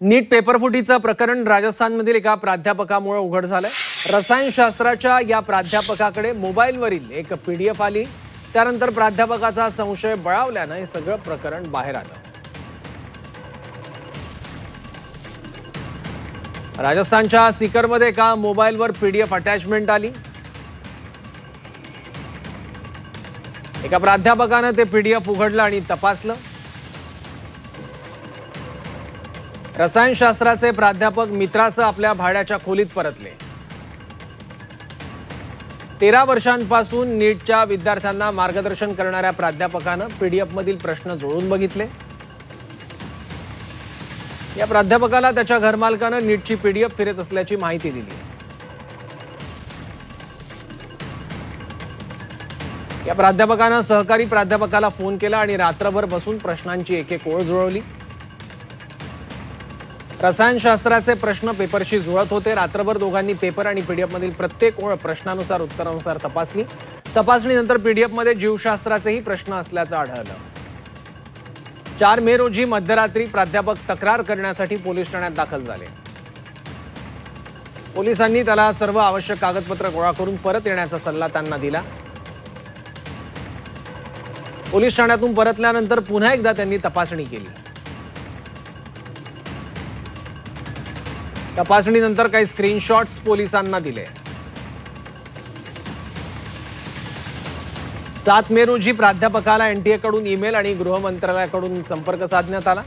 नीट पेपरफुटीचं प्रकरण राजस्थानमधील एका प्राध्यापकामुळे उघड झालंय। रसायनशास्त्राच्या या प्राध्यापकाकडे मोबाईलवरील एक PDF आली। त्यानंतर प्राध्यापकाचा संशय बळावल्याने हे सगळं प्रकरण बाहेर आलं। राजस्थानच्या सीकरमध्ये एका मोबाईलवर PDF अटॅचमेंट आली। एका प्राध्यापकाने ते PDF उघडलं आणि तपासलं। रसायनशास्त्राचे प्राध्यापक मित्रासह आपल्या भाड्याच्या खोलीत परतले। 13 वर्षांपासून नीटच्या विद्यार्थ्यांना मार्गदर्शन करणाऱ्या प्राध्यापकाने PDF मधील प्रश्न जुळवून बघितले। या प्राध्यापकाला त्याच्या घरमालकाने नीटची PDF फिरत असल्याची माहिती दिली। या प्राध्यापकाने सहकारी प्राध्यापकाला फोन केला आणि रात्रभर बसून प्रश्नांची एक ओळ जुळवली। रसायनशास्त्राचे प्रश्न पेपरशी जुळत होते। रात्रभर दोघांनी पेपर आणि PDF मधील प्रत्येक ओळ प्रश्नानुसार उत्तरानुसार तपासली। तपासणीनंतर PDF मध्ये जीवशास्त्राचेही प्रश्न असल्याचं आढळलं। 4 मे रोजी मध्यरात्री प्राध्यापक तक्रार करण्यासाठी पोलीस ठाण्यात दाखल झाले। पोलिसांनी त्याला सर्व आवश्यक कागदपत्र गोळा करून परत येण्याचा सल्ला त्यांना दिला। पोलीस ठाण्यातून परतल्यानंतर पुन्हा एकदा त्यांनी तपासणी केली। तपासणीनंतर काही स्क्रीनशॉट्स पोलिसांना दिले। 7 मे रोजी प्राध्यापकाला NTA कडून ईमेल आणि गृह मंत्रालयाकडून संपर्क साधण्यात आला।